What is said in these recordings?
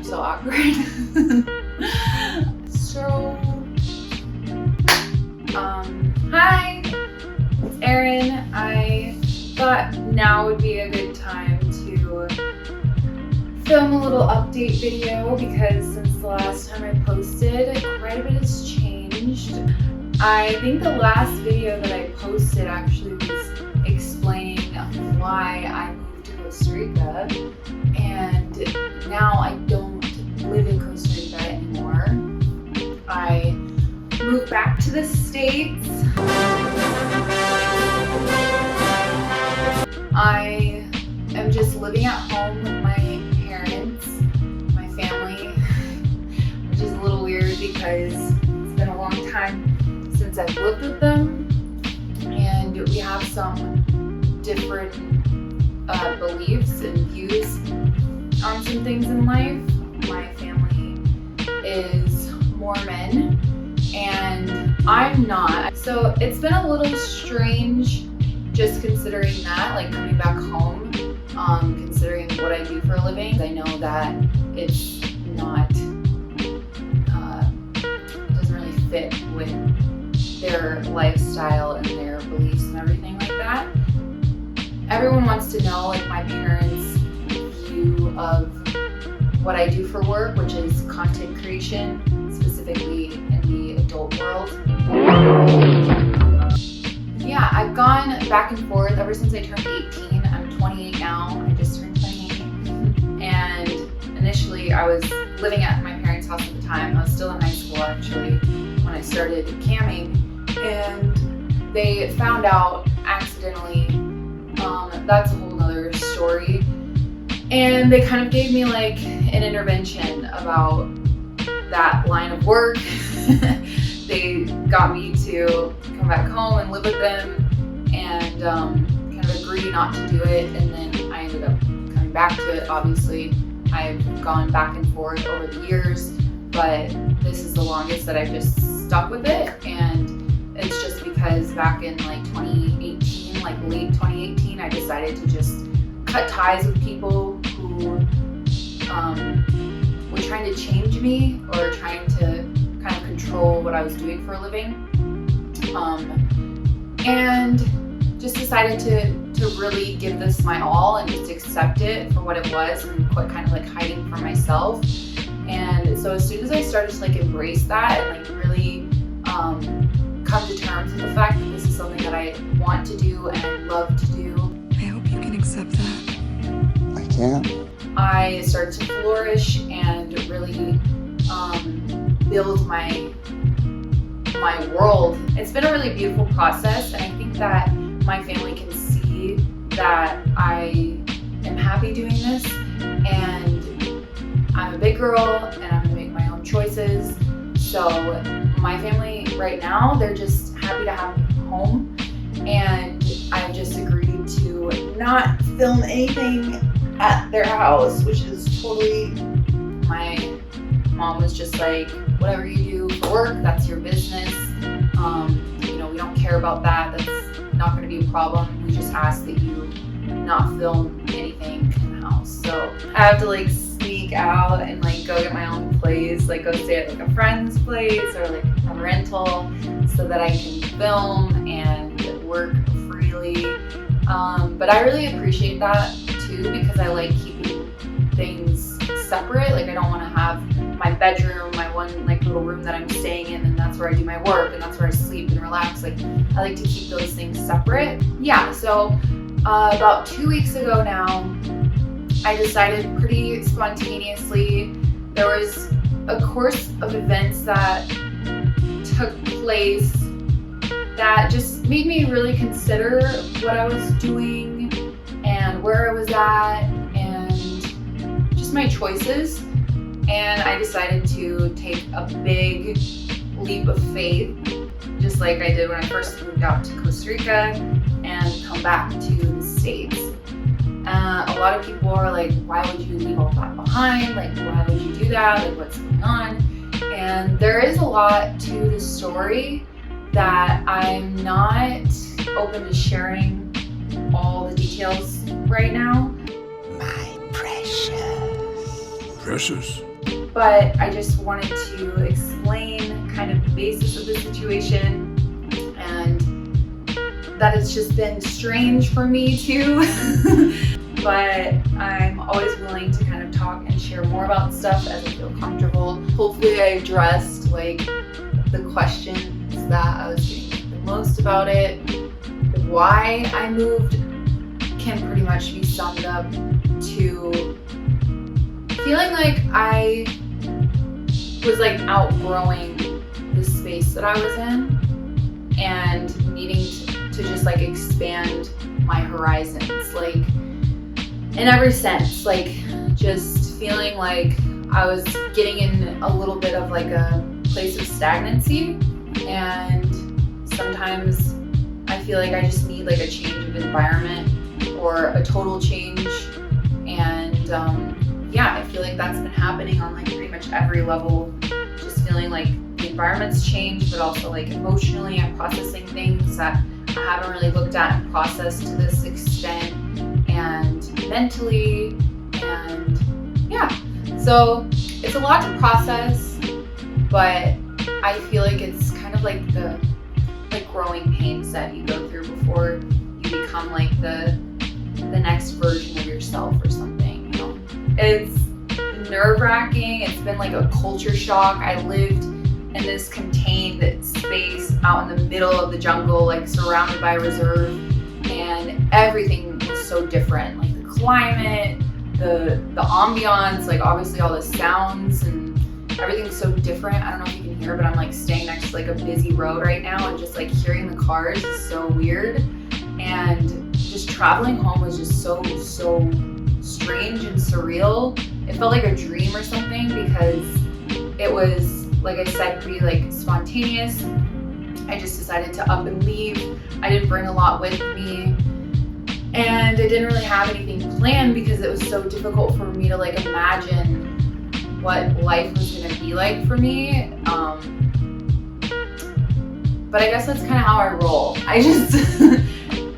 so awkward. Hi, it's Erin. I thought now would be a good time to film a little update video because since the last time I posted, quite a bit has changed. I think the last video that I posted actually was explaining why I moved to Costa Rica, and now I don't live in Costa Rica anymore. I moved back to the States. I am just living at home with my parents, my family, which is a little weird because it's been a long time since I've lived with them, and we have some different beliefs and views on some things in life. My family is Mormon and I'm not, so it's been a little strange just considering that, like coming back home, considering what I do for a living. I know that it's not, it doesn't really fit with their lifestyle and their beliefs and everything like that. Everyone wants to know like my parents' view of what I do for work, which is content creation, specifically in the adult world. Yeah, I've gone back and forth ever since I turned 18. I'm 28 now. I just turned 28. And initially I was living at my parents' house at the time. I was still in high school actually when I started camming, and they found out accidentally. That's a whole nother story. And they kind of gave me like an intervention about that line of work. They got me to come back home and live with them and kind of agree not to do it. And then I ended up coming back to it. Obviously, I've gone back and forth over the years, but this is the longest that I've just stuck with it. And it's just because back in like 2018, like late 2018, I decided to just cut ties with people who were trying to change me or trying to kind of control what I was doing for a living, and just decided to really give this my all and just accept it for what it was and quit kind of like hiding from myself. And so as soon as I started to like embrace that and like really come to terms with the fact that this is something that I want to do and I love to do, I hope you can accept that. I can. I started to flourish and really build my world. It's been a really beautiful process, and I think that my family can see that I am happy doing this, and I'm a big girl and I'm gonna make my own choices. So my family right now, they're just happy to have me home, and I just agreed to not film anything at their house, which is totally, my mom was just like, whatever you do for work, that's your business. We don't care about that. That's not going to be a problem. We just ask that you not film anything in the house. So I have to like sneak out and like go get my own place, like go stay at like a friend's place or like a rental so that I can film and work freely. But I really appreciate that too, because I like keeping things separate. Like I don't want to have my bedroom, my one like little room that I'm staying in, and that's where I do my work and that's where I sleep and relax. Like I like to keep those things separate. Yeah, so about 2 weeks ago now, I decided pretty spontaneously. There was a course of events that took place that just made me really consider what I was doing and where I was at and just my choices. And I decided to take a big leap of faith, just like I did when I first moved out to Costa Rica and come back to the States. A lot of people are like, why would you leave all that behind? Like, why would you do that? Like, what's going on? And there is a lot to the story that I'm not open to sharing all the details right now. My precious. precious. But I just wanted to explain kind of the basis of the situation, and that it's just been strange for me too. But I'm always willing to kind of talk and share more about stuff as I feel comfortable. Hopefully I addressed like the questions that I was getting the most about it. Why I moved can pretty much be summed up to feeling like I was like outgrowing the space that I was in and needing to just like expand my horizons, like in every sense, like just feeling like I was getting in a little bit of like a place of stagnancy, and sometimes I feel like I just need like a change of environment or a total change. And yeah, I feel like that's been happening on like pretty much every level, just feeling like the environment's changed, but also like emotionally I'm processing things that I haven't really looked at and processed to this extent, and mentally, and yeah, so it's a lot to process, but I feel like it's kind of like the growing pains that you go through before you become like the next version of yourself or something, you know. It's nerve-wracking. It's been like a culture shock. I lived in this contained space out in the middle of the jungle, like surrounded by a reserve, and everything was so different. Like the climate, the ambiance, like obviously all the sounds and everything's so different. I don't know if you can hear, but I'm like staying next to like a busy road right now, and just like hearing the cars is so weird. And just traveling home was just so strange and surreal. It felt like a dream or something, because it was, like I said, pretty like spontaneous. I just decided to up and leave. I didn't bring a lot with me, and I didn't really have anything planned because it was so difficult for me to like imagine what life was going to be like for me. But I guess that's kind of how I roll. I just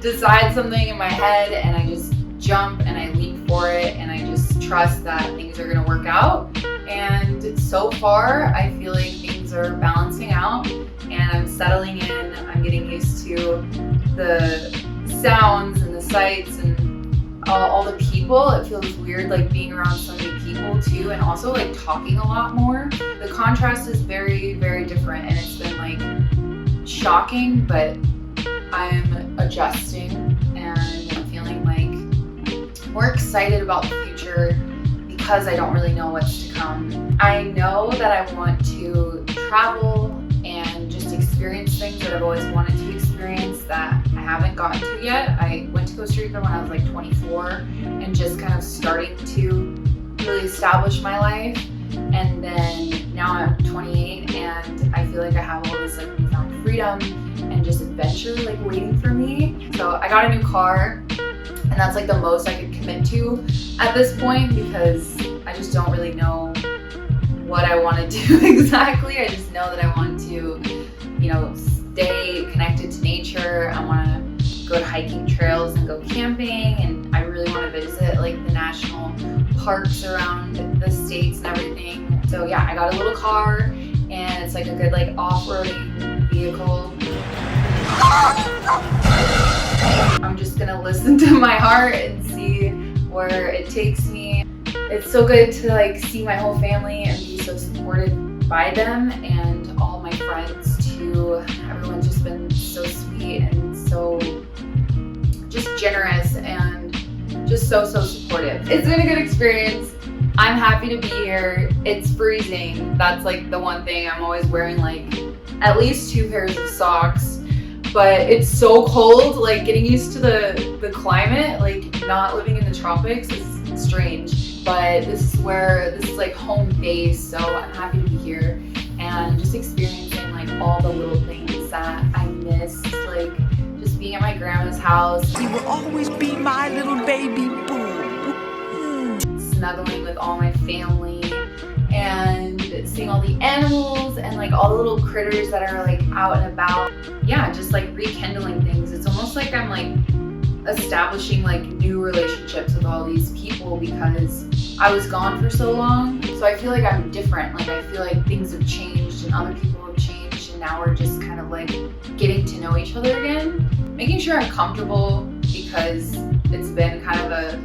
decide something in my head and I just jump and I leap for it, and I just trust that things are going to work out. And so far, I feel like things are balancing out and I'm settling in. I'm getting used to the sounds and the sights and all the people. It feels weird like being around so many people too, and also like talking a lot more. The contrast is very, very different, and it's been like shocking, but I'm adjusting and I'm feeling like more excited about the future because I don't really know what's to come. I know that I want to travel and just experience things that I've always wanted to experience that I haven't gotten to yet. I went to Costa Rica when I was like 24 and just kind of starting to really establish my life. And then now I'm 28 and I feel like I have all this like newfound freedom and just adventure like waiting for me. So I got a new car, and that's like the most I could commit to at this point, because I just don't really know what I want to do exactly. I just know that I want to, you know, stay connected to nature. I want to go to hiking trails and go camping, and I really want to visit like the national parks around the states and everything. So yeah, I got a little car, and it's like a good like off-roading vehicle. I'm just gonna listen to my heart and see where it takes me. It's so good to like see my whole family and be so supported by them, and all my friends too. Everyone's just been so sweet and so just generous and just so supportive. It's been a good experience. I'm happy to be here. It's freezing. That's like the one thing. I'm always wearing like at least 2 pairs of socks. But it's so cold, like getting used to the climate, like not living in the tropics is strange. But this is like home base, so I'm happy to be here and just experiencing like all the little things that I missed, like just being at my grandma's house. He will always be my little baby boo. Snuggling with all my family and seeing all the animals and like all the little critters that are like out and about. Yeah, just like rekindling things. It's almost like I'm like establishing like new relationships with all these people, because I was gone for so long. So I feel like I'm different. Like I feel like things have changed and other people have changed, and now we're just kind of like getting to know each other again. Making sure I'm comfortable, because it's been kind of a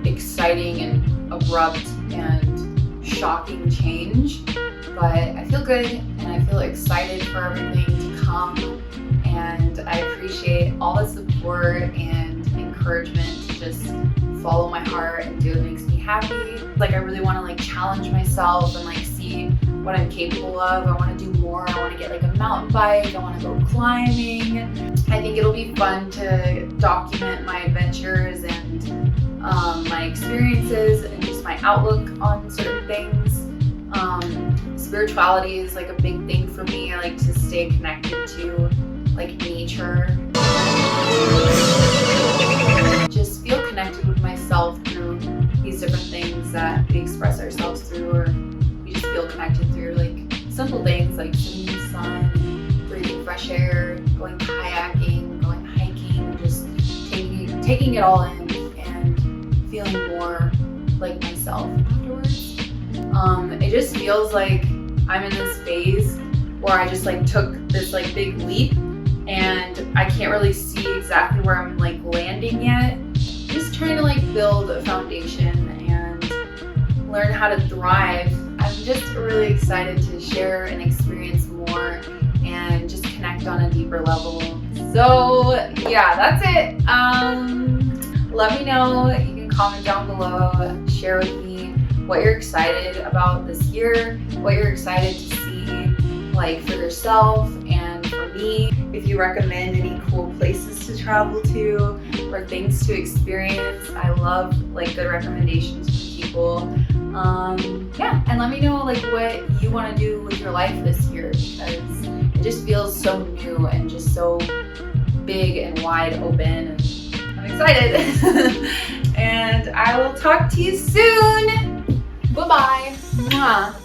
exciting and abrupt and shocking change. But I feel good and I feel excited for everything to come, and I appreciate all the support and encouragement to just follow my heart and do what makes me happy. Like I really want to like challenge myself and like see what I'm capable of. I want to do more. I want to get like a mountain bike. I want to go climbing. I think it'll be fun to document my adventures and my experiences and just my outlook on certain things. Spirituality is like a big thing for me. I like to stay connected to like nature. Just feel connected with myself through these different things that we express ourselves through, or we just feel connected through like simple things like sitting in the sun, breathing fresh air, going kayaking, going hiking, just taking it all in and feeling more like myself afterwards. It just feels like I'm in this phase where I just like took this like big leap, and I can't really see exactly where I'm like landing yet. Just trying to like build a foundation and learn how to thrive. I'm just really excited to share and experience more and just connect on a deeper level. So yeah, that's it. Let me know. You can comment down below, share with me what you're excited about this year, what you're excited to see like for yourself and for me. If you recommend any cool places to travel to or things to experience, I love like good recommendations from people. Yeah, and let me know like what you want to do with your life this year, because it just feels so new and just so big and wide open, and I'm excited. And I will talk to you soon. Bye-bye. Mwah.